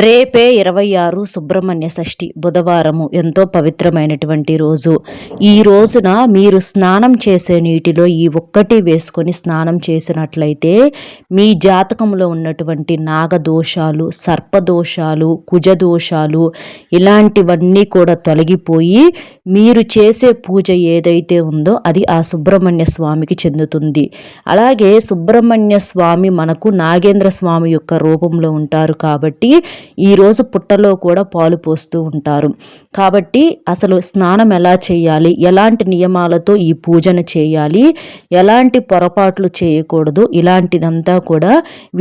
రేపే 26 సుబ్రహ్మణ్య షష్ఠి బుధవారము ఎంతో పవిత్రమైనటువంటి రోజు. ఈ రోజున మీరు స్నానం చేసే నీటిలో ఈ ఒక్కటి వేసుకొని స్నానం చేసినట్లయితే మీ జాతకంలో ఉన్నటువంటి నాగదోషాలు, సర్పదోషాలు, కుజదోషాలు ఇలాంటివన్నీ కూడా తొలగిపోయి మీరు చేసే పూజ ఏదైతే ఉందో అది ఆ సుబ్రహ్మణ్య స్వామికి చెందుతుంది. అలాగే సుబ్రహ్మణ్య స్వామి మనకు నాగేంద్ర స్వామి యొక్క రూపంలో ఉంటారు కాబట్టి ఈరోజు పుట్టలో కూడా పాలు పోస్తూ ఉంటారు. కాబట్టి అసలు స్నానం ఎలా చేయాలి, ఎలాంటి నియమాలతో ఈ పూజను చేయాలి, ఎలాంటి పొరపాట్లు చేయకూడదు, ఇలాంటిదంతా కూడా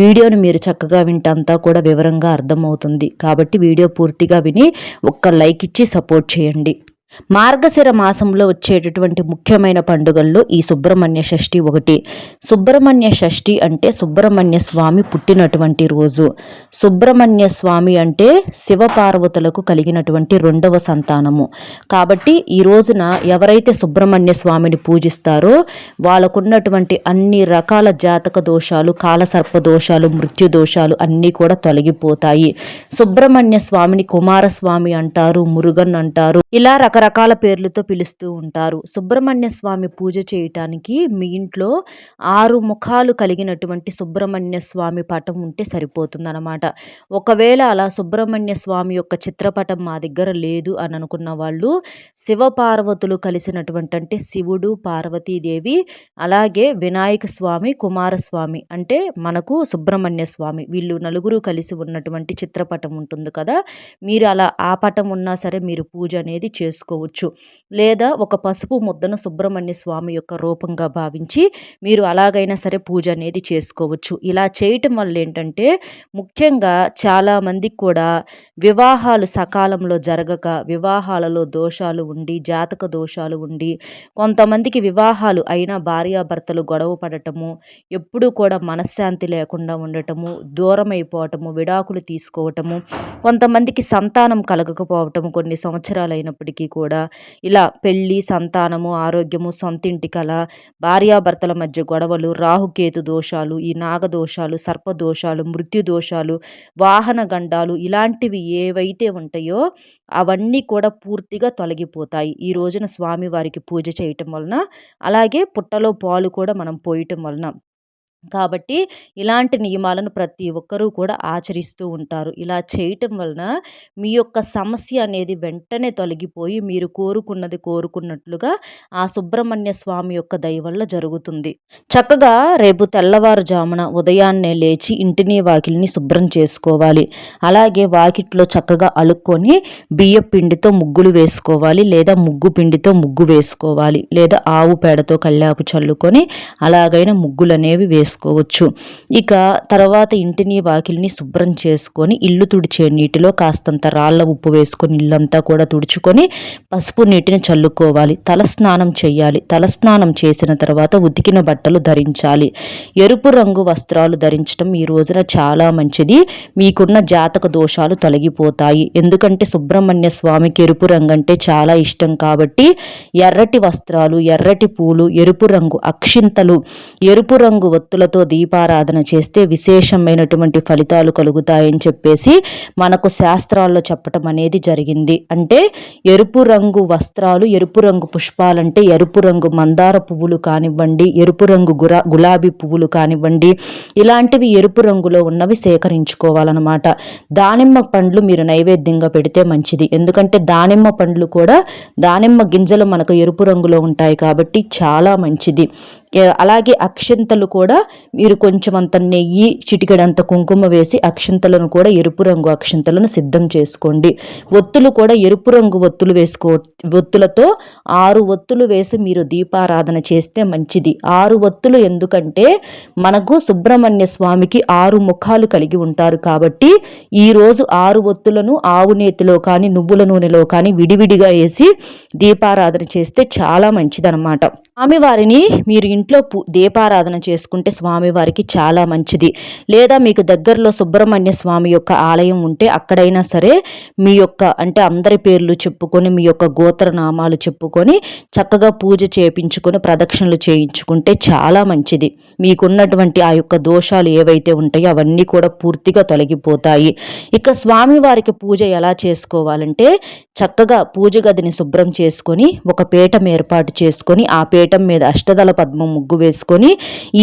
వీడియోని మీరు చక్కగా వింటంతా కూడా వివరంగా అర్థమవుతుంది. కాబట్టి వీడియో పూర్తిగా విని ఒక్క లైక్ ఇచ్చి సపోర్ట్ చేయండి. మార్గశిర మాసంలో వచ్చేటటువంటి ముఖ్యమైన పండుగల్లో ఈ సుబ్రహ్మణ్య షష్ఠి ఒకటి. సుబ్రహ్మణ్య షష్ఠి అంటే సుబ్రహ్మణ్య స్వామి పుట్టినటువంటి రోజు. సుబ్రహ్మణ్య స్వామి అంటే శివపార్వతులకు కలిగినటువంటి రెండవ సంతానము. కాబట్టి ఈ రోజున ఎవరైతే సుబ్రహ్మణ్య స్వామిని పూజిస్తారో వాళ్ళకున్నటువంటి అన్ని రకాల జాతక దోషాలు, కాలసర్ప దోషాలు, మృత్యు దోషాలు అన్నీ కూడా తొలగిపోతాయి. సుబ్రహ్మణ్య స్వామిని కుమారస్వామి అంటారు, మురుగన్ అంటారు, ఇలా రకరకాల పేర్లతో పిలుస్తూ ఉంటారు. సుబ్రహ్మణ్య స్వామి పూజ చేయటానికి మీ ఇంట్లో 6 ముఖాలు కలిగినటువంటి సుబ్రహ్మణ్య స్వామి పటం ఉంటే సరిపోతుందన్నమాట. ఒకవేళ అలా సుబ్రహ్మణ్య స్వామి యొక్క చిత్రపటం మా దగ్గర లేదు అని అనుకున్న వాళ్ళు శివపార్వతులు కలిసినటువంటి అంటే శివుడు, పార్వతీదేవి, అలాగే వినాయక స్వామి, కుమారస్వామి అంటే మనకు సుబ్రహ్మణ్య స్వామి వీళ్ళు నలుగురు కలిసి ఉన్నటువంటి చిత్రపటం ఉంటుంది కదా, మీరు అలా ఆ పటం ఉన్నా సరే మీరు పూజ అనేది చేసుకోవచ్చు. లేదా ఒక పసుపు ముద్దను సుబ్రహ్మణ్య స్వామి యొక్క రూపంగా భావించి మీరు అలాగైనా సరే పూజ అనేది చేసుకోవచ్చు. ఇలా చేయటం వల్ల ఏంటంటే ముఖ్యంగా చాలామందికి కూడా వివాహాలు సకాలంలో జరగక, వివాహాలలో దోషాలు ఉండి, జాతక దోషాలు ఉండి, కొంతమందికి వివాహాలు అయినా భార్యాభర్తలు గొడవ పడటము, ఎప్పుడూ కూడా మనశ్శాంతి లేకుండా ఉండటము, దూరం అయిపోవటము, విడాకులు తీసుకోవటము, కొంతమందికి సంతానం కలగకపోవటము కొన్ని సంవత్సరాలు అయినప్పటికీ కూడా ఇలా పెళ్ళి, సంతానము, ఆరోగ్యము, సొంతింటి కల, భార్యాభర్తల మధ్య గొడవలు, రాహుకేతు దోషాలు, ఈ నాగదోషాలు, సర్పదోషాలు, మృత్యు దోషాలు, వాహన గండాలు ఇలాంటివి ఏవైతే ఉంటాయో అవన్నీ కూడా పూర్తిగా తొలగిపోతాయి ఈ రోజున స్వామివారికి పూజ చేయటం వలన, అలాగే పుట్టలో పాలు కూడా మనం పోయటం వలన. కాబట్టి ఇలాంటి నియమాలను ప్రతి ఒక్కరూ కూడా ఆచరిస్తూ ఉంటారు. ఇలా చేయటం వలన మీ యొక్క సమస్య అనేది వెంటనే తొలగిపోయి మీరు కోరుకున్నది కోరుకున్నట్లుగా ఆ సుబ్రహ్మణ్య స్వామి యొక్క దయ వల్ల జరుగుతుంది. చక్కగా రేపు తెల్లవారుజామున ఉదయాన్నే లేచి ఇంటిని వాకిలిని శుభ్రం చేసుకోవాలి. అలాగే వాకిట్లో చక్కగా అలుక్కొని బియ్యం పిండితో ముగ్గులు వేసుకోవాలి, లేదా ముగ్గు పిండితో ముగ్గు వేసుకోవాలి, లేదా ఆవు పేడతో కల్లాపు చల్లుకొని అలాగైనా ముగ్గులు అనేవి వేసుకోవాలి. ఇక తర్వాత ఇంటిని వాకిలిని శుభ్రం చేసుకొని ఇల్లు తుడిచే నీటిలో కాస్తంత రాళ్ళ ఉప్పు వేసుకొని ఇల్లంతా కూడా తుడుచుకొని పసుపు నీటిని చల్లుకోవాలి. తలస్నానం చేయాలి. తలస్నానం చేసిన తర్వాత ఉతికిన బట్టలు ధరించాలి. ఎరుపు రంగు వస్త్రాలు ధరించడం ఈ రోజున చాలా మంచిది. మీకున్న జాతక దోషాలు తొలగిపోతాయి. ఎందుకంటే సుబ్రహ్మణ్య స్వామికి ఎరుపు రంగు అంటే చాలా ఇష్టం కాబట్టి ఎర్రటి వస్త్రాలు, ఎర్రటి పూలు, ఎరుపు రంగు అక్షింతలు, ఎరుపు రంగు ఒత్తులతో దీపారాధన చేస్తే విశేషమైనటువంటి ఫలితాలు కలుగుతాయని చెప్పేసి మనకు శాస్త్రాల్లో చెప్పటం అనేది జరిగింది. అంటే ఎరుపు రంగు వస్త్రాలు, ఎరుపు రంగు పుష్పాలంటే ఎరుపు రంగు మందార పువ్వులు కానివ్వండి, ఎరుపు రంగు గులాబీ పువ్వులు కానివ్వండి, ఇలాంటివి ఎరుపు రంగులో ఉన్నవి సేకరించుకోవాలన్నమాట. దానిమ్మ పండ్లు మీరు నైవేద్యంగా పెడితే మంచిది. ఎందుకంటే దానిమ్మ పండ్లు కూడా, దానిమ్మ గింజలు మనకు ఎరుపు రంగులో ఉంటాయి కాబట్టి చాలా మంచిది. అలాగే అక్షింతలు కూడా మీరు కొంచెం అంత నెయ్యి, చిటికెడంత కుంకుమ వేసి అక్షింతలను కూడా ఎరుపు రంగు అక్షింతలను సిద్ధం చేసుకోండి. ఒత్తులు కూడా ఎరుపు రంగు ఒత్తులు ఒత్తులతో 6 ఒత్తులు వేసి మీరు దీపారాధన చేస్తే మంచిది. 6 ఒత్తులు ఎందుకంటే మనకు సుబ్రహ్మణ్య స్వామికి 6 ముఖాలు కలిగి ఉంటారు కాబట్టి ఈరోజు 6 ఒత్తులను ఆవు నేతిలో కానీ నువ్వుల నూనెలో కానీ విడివిడిగా వేసి దీపారాధన చేస్తే చాలా మంచిదన్నమాట. స్వామివారిని మీరు ఇంట్లో దీపారాధన చేసుకుంటే స్వామివారికి చాలా మంచిది. లేదా మీకు దగ్గరలో సుబ్రహ్మణ్య స్వామి యొక్క ఆలయం ఉంటే అక్కడైనా సరే మీ యొక్క అంటే అందరి పేర్లు చెప్పుకొని మీ యొక్క గోత్రనామాలు చెప్పుకొని చక్కగా పూజ చేయించుకొని ప్రదక్షిణలు చేయించుకుంటే చాలా మంచిది. మీకున్నటువంటి ఆ యొక్క దోషాలు ఏవైతే ఉంటాయో అవన్నీ కూడా పూర్తిగా తొలగిపోతాయి. ఇక స్వామివారికి పూజ ఎలా చేసుకోవాలంటే చక్కగా పూజ గదిని శుభ్రం చేసుకొని ఒక పీఠం ఏర్పాటు చేసుకొని ఆ పీఠం మీద అష్టదళ పద్మం ముగ్గు వేసుకొని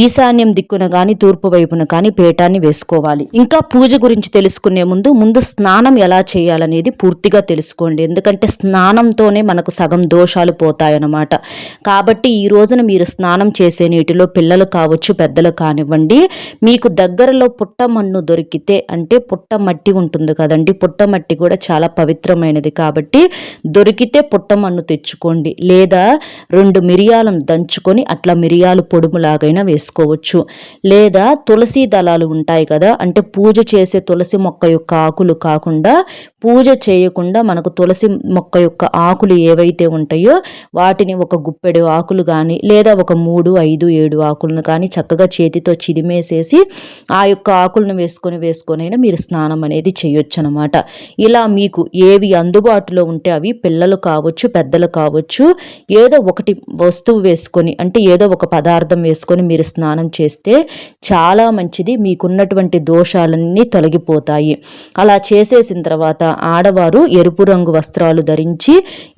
ఈశాన్యం దిక్కున కానీ తూర్పు వైపున కానీ పీఠాన్ని వేసుకోవాలి. ఇంకా పూజ గురించి తెలుసుకునే ముందు స్నానం ఎలా చేయాలనేది పూర్తిగా తెలుసుకోండి. ఎందుకంటే స్నానంతోనే మనకు సగం దోషాలు పోతాయన్నమాట. కాబట్టి ఈ రోజున మీరు స్నానం చేసే నీటిలో పిల్లలు కావచ్చు పెద్దలు కానివ్వండి, మీకు దగ్గరలో పుట్టమన్ను దొరికితే అంటే పుట్టమట్టి ఉంటుంది కదండి, పుట్టమట్టి కూడా చాలా పవిత్రమైనది కాబట్టి దొరికితే పుట్టమన్ను తెచ్చుకోండి. లేదా 2 మిరియాలను దంచుకొని అట్లా మిరియాలు పొడుములాగైనా వేసుకోవచ్చు. లేదా తులసి దళాలు ఉంటాయి కదా, అంటే పూజ చేసే తులసి మొక్క యొక్క ఆకులు కాకుండా పూజ చేయకుండా మనకు తులసి మొక్క యొక్క ఆకులు ఏవైతే ఉంటాయో వాటిని ఒక గుప్పెడు ఆకులు కానీ లేదా ఒక 3, 5, 7 ఆకులను కానీ చక్కగా చేతితో చిదిమేసేసి ఆ యొక్క ఆకులను వేసుకొని అయినా మీరు స్నానం అనేది చేయొచ్చు అనమాట. ఇలా మీకు ఏవి అందుబాటులో ఉంటే అవి పిల్లలు కావచ్చు పెద్దలు కావచ్చు ఏదో ఒకటి వస్తువు వేసుకొని అంటే ఏదో ఒక పదార్థం వేసుకొని మీరు స్నానం చేస్తే చాలా మంచిది. మీకున్నటువంటి దోషాలన్నీ తొలగిపోతాయి. అలా చేసేసిన తర్వాత ఆడవారు ఎరుపు రంగు వస్త్రాలు ధరించి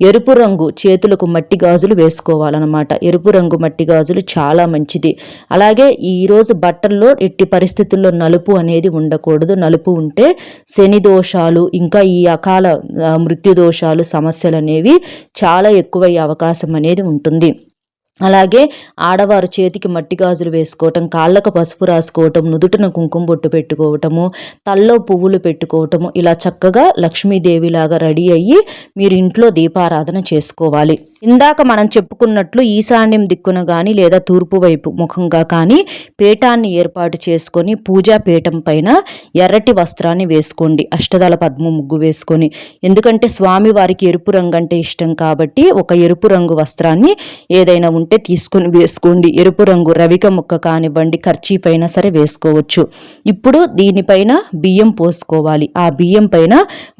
ఎరుపు రంగు చేతులకు మట్టి గాజులు వేసుకోవాలన్నమాట. ఎరుపు రంగు మట్టి గాజులు చాలా మంచిది. అలాగే ఈరోజు బట్టల్లో ఎట్టి పరిస్థితుల్లో నలుపు అనేది ఉండకూడదు. నలుపు ఉంటే శని దోషాలు ఇంకా ఈ అకాల మృత్యు దోషాలు సమస్యలు అనేవి చాలా ఎక్కువయ్యే అవకాశం అనేది ఉంటుంది. అలాగే ఆడవారు చేతికి మట్టి గాజులు వేసుకోవటం, కాళ్ళకు పసుపు రాసుకోవటం, నుదుటిన కుంకుమ బొట్టు పెట్టుకోవటము, తల్లో పువ్వులు పెట్టుకోవటము, ఇలా చక్కగా లక్ష్మీదేవిలాగా రెడీ అయ్యి మీరు ఇంట్లో దీపారాధన చేసుకోవాలి. ఇందాక మనం చెప్పుకున్నట్లు ఈశాన్యం దిక్కున కానీ లేదా తూర్పు వైపు ముఖంగా కానీ పీఠాన్ని ఏర్పాటు చేసుకొని పూజా పీఠం పైన ఎర్రటి వస్త్రాన్ని వేసుకోండి. అష్టదళ పద్మ ముగ్గు వేసుకొని, ఎందుకంటే స్వామి వారికి ఎరుపు రంగు అంటే ఇష్టం కాబట్టి ఒక ఎరుపు రంగు వస్త్రాన్ని ఏదైనా ఉంటే తీసుకొని వేసుకోండి. ఎరుపు రంగు రవిక ముక్క కానివ్వండి, కర్చీఫ్ అయినా సరే వేసుకోవచ్చు. ఇప్పుడు దీనిపైన బియ్యం పోసుకోవాలి. ఆ బియ్యం పైన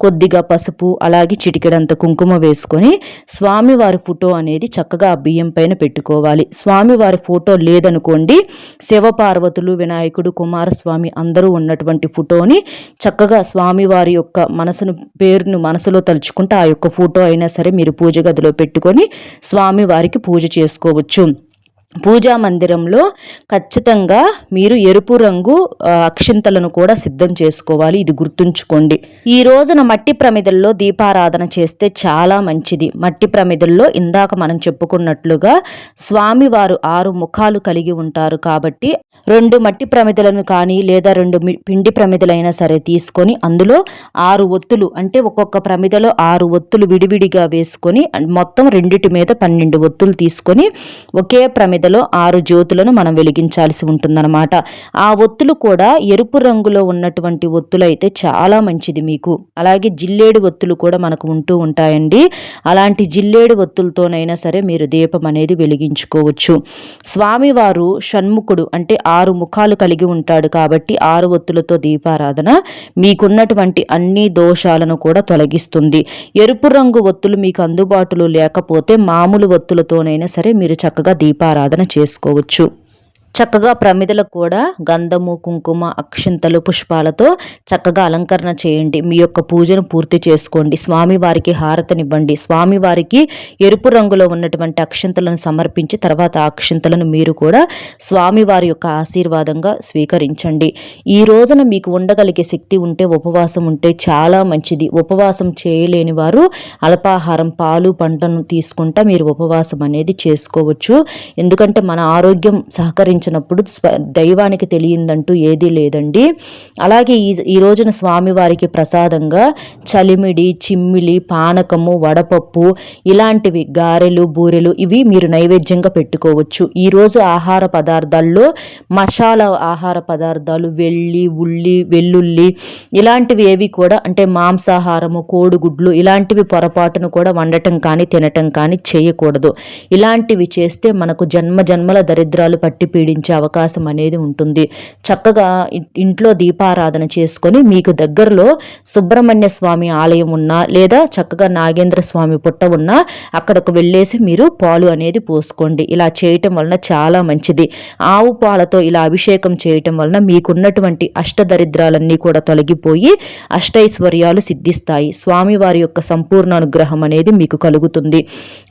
కొద్దిగా పసుపు అలాగే చిటికెడంత కుంకుమ వేసుకొని స్వామివారి ఫోటో అనేది చక్కగా ఆ బియ్యం పైన పెట్టుకోవాలి. స్వామివారి ఫోటో లేదనుకోండి, శివపార్వతులు, వినాయకుడు, కుమారస్వామి అందరూ ఉన్నటువంటి ఫోటోని చక్కగా స్వామివారి యొక్క పేరును మనసులో తలుచుకుంటే ఆ యొక్క ఫోటో అయినా సరే మీరు పూజ గదిలో పెట్టుకొని స్వామివారికి పూజ చేసుకోవచ్చు. పూజా మందిరంలో ఖచ్చితంగా మీరు ఎరుపు రంగు అక్షింతలను కూడా సిద్ధం చేసుకోవాలి. ఇది గుర్తుంచుకోండి. ఈ రోజున మట్టి ప్రమిదల్లో దీపారాధన చేస్తే చాలా మంచిది. మట్టి ప్రమిదల్లో ఇందాక మనం చెప్పుకున్నట్లుగా స్వామివారు 6 ముఖాలు కలిగి ఉంటారు కాబట్టి 2 మట్టి ప్రమిదలను కానీ లేదా 2 పిండి ప్రమిదలైనా సరే తీసుకొని అందులో 6 ఒత్తులు అంటే ఒక్కొక్క ప్రమిదలో 6 ఒత్తులు విడివిడిగా వేసుకొని మొత్తం 2 మీద 12 ఒత్తులు తీసుకొని ఒకే ప్రమిదలో 6 జ్యోతులను మనం వెలిగించాల్సి ఉంటుందన్నమాట. ఆ ఒత్తులు కూడా ఎరుపు రంగులో ఉన్నటువంటి ఒత్తులు అయితే చాలా మంచిది మీకు. అలాగే జిల్లేడు ఒత్తులు కూడా మనకు ఉంటూ ఉంటాయండి. అలాంటి జిల్లేడు ఒత్తులతోనైనా సరే మీరు దీపం అనేది వెలిగించుకోవచ్చు. స్వామివారు షణ్ముఖుడు అంటే 6 ముఖాలు కలిగి ఉంటాడు కాబట్టి 6 ఒత్తులతో దీపారాధన మీకున్నటువంటి అన్ని దోషాలను కూడా తొలగిస్తుంది. ఎరుపు రంగు ఒత్తులు మీకు అందుబాటులో లేకపోతే మామూలు ఒత్తులతోనైనా సరే మీరు చక్కగా దీపారాధన చేసుకోవచ్చు. చక్కగా ప్రమిదలకు కూడా గంధము, కుంకుమ, అక్షింతలు, పుష్పాలతో చక్కగా అలంకరణ చేయండి. మీ యొక్క పూజను పూర్తి చేసుకోండి. స్వామివారికి హారతనివ్వండి. స్వామివారికి ఎరుపు రంగులో ఉన్నటువంటి అక్షింతలను సమర్పించి తర్వాత ఆ అక్షింతలను మీరు కూడా స్వామివారి యొక్క ఆశీర్వాదంగా స్వీకరించండి. ఈ రోజున మీకు ఉండగలిగే శక్తి ఉంటే ఉపవాసం ఉంటే చాలా మంచిది. ఉపవాసం చేయలేని వారు అల్పాహారం, పాలు, పంటను తీసుకుంటా మీరు ఉపవాసం అనేది చేసుకోవచ్చు. ఎందుకంటే మన ఆరోగ్యం సహకరించ పూజించినప్పుడు దైవానికి తెలియందంటూ ఏదీ లేదండి. అలాగే ఈ రోజున స్వామివారికి ప్రసాదంగా చలిమిడి, చిమ్మిలి, పానకము, వడపప్పు ఇలాంటివి గారెలు, బూరెలు ఇవి మీరు నైవేద్యంగా పెట్టుకోవచ్చు. ఈరోజు ఆహార పదార్థాల్లో మసాలా ఆహార పదార్థాలు వెల్లుల్లి ఇలాంటివి ఏవి కూడా అంటే మాంసాహారము, కోడిగుడ్లు ఇలాంటివి పొరపాటును కూడా వండటం కానీ తినటం కానీ చేయకూడదు. ఇలాంటివి చేస్తే మనకు జన్మల దరిద్రాలు పట్టి పీడించే అవకాశం అనేది ఉంటుంది. చక్కగా ఇంట్లో దీపారాధన చేసుకొని మీకు దగ్గరలో సుబ్రహ్మణ్య స్వామి ఆలయం ఉన్నా లేదా చక్కగా నాగేంద్ర స్వామి పుట్ట ఉన్నా అక్కడకు వెళ్ళేసి మీరు పాలు అనేది పోసుకోండి. ఇలా చేయటం వలన చాలా మంచిది. ఆవు పాలతో ఇలా అభిషేకం చేయటం వలన మీకున్నటువంటి అష్టదరిద్రాలన్నీ కూడా తొలగిపోయి అష్టైశ్వర్యాలు సిద్ధిస్తాయి. స్వామివారి యొక్క సంపూర్ణ అనుగ్రహం అనేది మీకు కలుగుతుంది.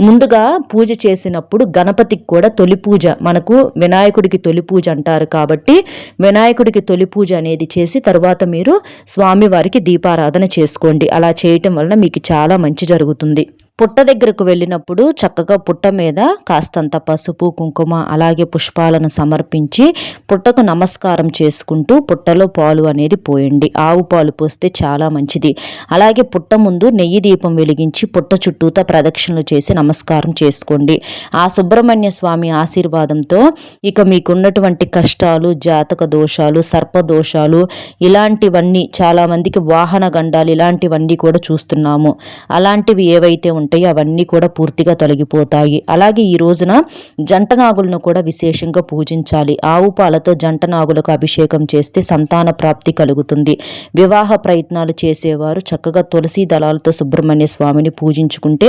ముందుగా పూజ చేసినప్పుడు గణపతికి కూడా తొలి పూజ, మనకు వినాయకుడికి తొలి పూజ అంటారు కాబట్టి వినాయకుడికి తొలి పూజ అనేది చేసి తర్వాత మీరు స్వామివారికి దీపారాధన చేసుకోండి. అలా చేయటం వలన మీకు చాలా మంచి జరుగుతుంది. పుట్ట దగ్గరకు వెళ్ళినప్పుడు చక్కగా పుట్ట మీద కాస్తంత పసుపు, కుంకుమ అలాగే పుష్పాలను సమర్పించి పుట్టకు నమస్కారం చేసుకుంటూ పుట్టలో పాలు అనేది పోయండి. ఆవు పాలు పోస్తే చాలా మంచిది. అలాగే పుట్ట ముందు నెయ్యి దీపం వెలిగించి పుట్ట చుట్టూతా ప్రదక్షిణలు చేసి నమస్కారం చేసుకోండి. ఆ సుబ్రహ్మణ్య స్వామి ఆశీర్వాదంతో ఇక మీకున్నటువంటి కష్టాలు, జాతక దోషాలు, సర్పదోషాలు ఇలాంటివన్నీ చాలామందికి వాహన గండాలు ఇలాంటివన్నీ కూడా చూస్తున్నాము. అలాంటివి ఏవైతే ఉంటాయి అవన్నీ కూడా పూర్తిగా తొలగిపోతాయి. అలాగే ఈ రోజున జంట నాగులను కూడా విశేషంగా పూజించాలి. ఆవు పాలతో జంట నాగులకు అభిషేకం చేస్తే సంతాన ప్రాప్తి కలుగుతుంది. వివాహ ప్రయత్నాలు చేసేవారు చక్కగా తులసి దళాలతో సుబ్రహ్మణ్య స్వామిని పూజించుకుంటే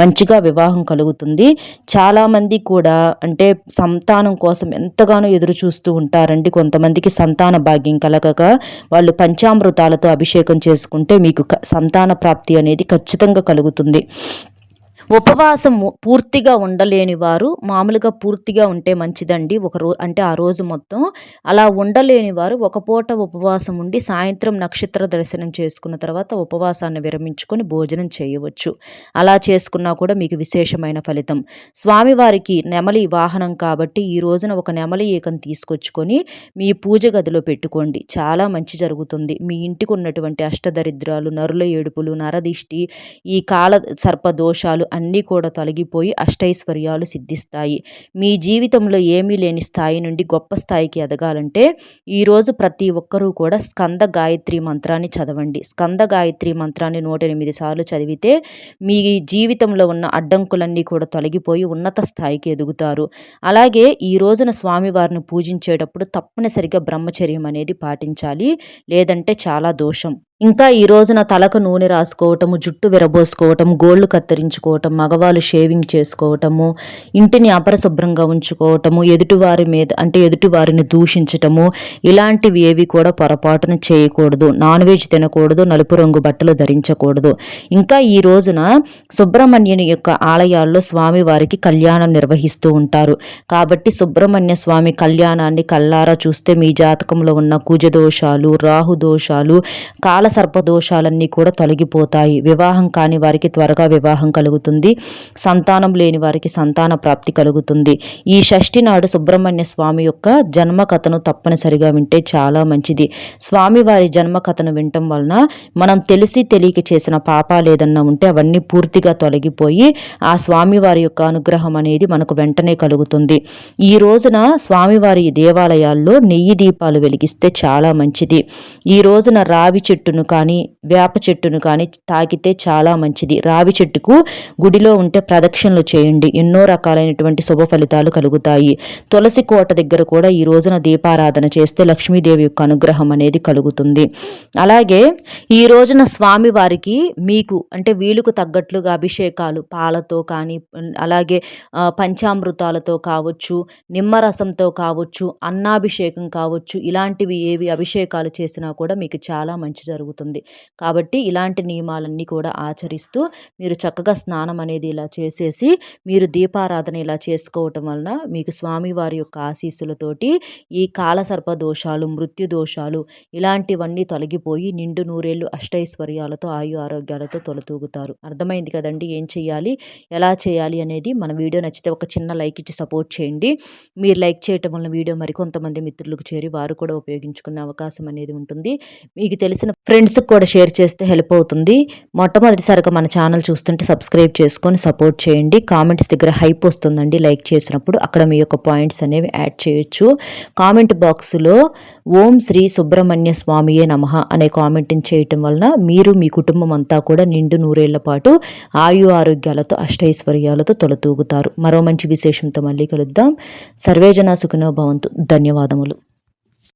మంచిగా వివాహం కలుగుతుంది. చాలామంది కూడా అంటే సంతానం కోసం ఎంతగానో ఎదురు చూస్తూ ఉంటారండి. కొంతమందికి సంతాన భాగ్యం కలగక వాళ్ళు పంచామృతాలతో అభిషేకం చేసుకుంటే మీకు సంతాన ప్రాప్తి అనేది ఖచ్చితంగా కలుగుతుంది. ఉపవాసం పూర్తిగా ఉండలేని వారు మామూలుగా పూర్తిగా ఉంటే మంచిదండి. అంటే ఆ రోజు మొత్తం అలా ఉండలేని వారు ఒక పూట ఉపవాసం ఉండి సాయంత్రం నక్షత్ర దర్శనం చేసుకున్న తర్వాత ఉపవాసాన్ని విరమించుకొని భోజనం చేయవచ్చు. అలా చేసుకున్నా కూడా మీకు విశేషమైన ఫలితం. స్వామివారికి నెమలి వాహనం కాబట్టి ఈ రోజున ఒక నెమలి ఈకను తీసుకొచ్చుకొని మీ పూజ గదిలో పెట్టుకోండి. చాలా మంచి జరుగుతుంది. మీ ఇంటికి ఉన్నటువంటి అష్టదరిద్రాలు, నరుల ఏడుపులు, నరదిష్టి, ఈ కాల సర్ప దోషాలు అన్నీ కూడా తొలగిపోయి అష్టైశ్వర్యాలు సిద్ధిస్తాయి. మీ జీవితంలో ఏమీ లేని స్థాయి నుండి గొప్ప స్థాయికి ఎదగాలంటే ఈరోజు ప్రతి ఒక్కరూ కూడా స్కంద గాయత్రి మంత్రాన్ని చదవండి. స్కంద గాయత్రి మంత్రాన్ని 108 సార్లు చదివితే మీ జీవితంలో ఉన్న అడ్డంకులన్నీ కూడా తొలగిపోయి ఉన్నత స్థాయికి ఎదుగుతారు. అలాగే ఈ రోజున స్వామివారిని పూజించేటప్పుడు తప్పనిసరిగా బ్రహ్మచర్యం అనేది పాటించాలి, లేదంటే చాలా దోషం. ఇంకా ఈ రోజున తలకు నూనె రాసుకోవటము, జుట్టు విరబోసుకోవటం, గోళ్ళు కత్తిరించుకోవటం, మగవాళ్ళు షేవింగ్ చేసుకోవటము, ఇంటిని అపరిశుభ్రంగా ఉంచుకోవటము, ఎదుటివారిని దూషించటము ఇలాంటివి ఏవి కూడా పొరపాటున చేయకూడదు. నాన్ వెజ్ తినకూడదు, నలుపు రంగు బట్టలు ధరించకూడదు. ఇంకా ఈ రోజున సుబ్రహ్మణ్యుని యొక్క ఆలయాల్లో స్వామివారికి కళ్యాణం నిర్వహిస్తూ ఉంటారు. కాబట్టి సుబ్రహ్మణ్య స్వామి కళ్యాణాన్ని కళ్ళారా చూస్తే మీ జాతకంలో ఉన్న కుజదోషాలు, రాహుదోషాలు, కాల సర్పదోషాలన్నీ కూడా తొలగిపోతాయి. వివాహం కాని వారికి త్వరగా వివాహం కలుగుతుంది. సంతానం లేని వారికి సంతాన ప్రాప్తి కలుగుతుంది. ఈ షష్ఠి నాడు సుబ్రహ్మణ్య స్వామి యొక్క జన్మ కథను తప్పనిసరిగా వింటే చాలా మంచిది. స్వామివారి జన్మ కథను వినటం వలన మనం తెలిసి తెలియక చేసిన పాపాలు ఏదన్నా ఉంటే అవన్నీ పూర్తిగా తొలగిపోయి ఆ స్వామివారి యొక్క అనుగ్రహం అనేది మనకు వెంటనే కలుగుతుంది. ఈ రోజున స్వామివారి దేవాలయాల్లో నెయ్యి దీపాలు వెలిగిస్తే చాలా మంచిది. ఈ రోజున రావి చెట్టును కానీ వేప చెట్టును కానీ తాకితే చాలా మంచిది. రావి చెట్టుకు గుడిలో ఉంటే ప్రదక్షిణలు చేయండి. ఎన్నో రకాలైనటువంటి శుభ ఫలితాలు కలుగుతాయి. తులసి కోట దగ్గర కూడా ఈ రోజున దీపారాధన చేస్తే లక్ష్మీదేవి యొక్క అనుగ్రహం అనేది కలుగుతుంది. అలాగే ఈ రోజున స్వామి వారికి మీకు అంటే వీలుకు తగ్గట్లుగా అభిషేకాలు పాలతో కానీ అలాగే పంచామృతాలతో కావచ్చు, నిమ్మరసంతో కావచ్చు, అన్నాభిషేకం కావచ్చు, ఇలాంటివి ఏవి అభిషేకాలు చేసినా కూడా మీకు చాలా మంచి జరుగుతుంది. జరుగుతుంది. కాబట్టి ఇలాంటి నియమాలన్నీ కూడా ఆచరిస్తూ మీరు చక్కగా స్నానం అనేది ఇలా చేసేసి మీరు దీపారాధన ఇలా చేసుకోవటం వలన మీకు స్వామివారి యొక్క ఆశీస్సులతోటి ఈ కాలసర్ప దోషాలు, మృత్యు దోషాలు ఇలాంటివన్నీ తొలగిపోయి నిండు నూరేళ్లు అష్టైశ్వర్యాలతో ఆయు ఆరోగ్యాలతో తొలతూగుతారు. అర్థమైంది కదండి ఏం చేయాలి, ఎలా చేయాలి అనేది. మన వీడియో నచ్చితే ఒక చిన్న లైక్ ఇచ్చి సపోర్ట్ చేయండి. మీరు లైక్ చేయటం వలన వీడియో మరికొంతమంది మిత్రులకు చేరి వారు కూడా ఉపయోగించుకునే అవకాశం అనేది ఉంటుంది. మీకు తెలిసిన ఫ్రెండ్స్కి కూడా షేర్ చేస్తే హెల్ప్ అవుతుంది. మొట్టమొదటిసారిగా మన ఛానల్ చూస్తుంటే సబ్స్క్రైబ్ చేసుకొని సపోర్ట్ చేయండి. కామెంట్స్ దగ్గర హైప్ వస్తుందండి లైక్ చేసినప్పుడు, అక్కడ మీ యొక్క పాయింట్స్ అనేవి యాడ్ చేయొచ్చు. కామెంట్ బాక్స్లో ఓం శ్రీ సుబ్రహ్మణ్య స్వామియే నమః అనే కామెంట్ని చేయటం వలన మీరు మీ కుటుంబం అంతా కూడా నిండు నూరేళ్ల పాటు ఆయు ఆరోగ్యాలతో అష్టైశ్వర్యాలతో తొలతూగుతారు. మరో మంచి విశేషంతో మళ్ళీ కలుద్దాం. సర్వేజన సుఖినో భవంతు. ధన్యవాదములు.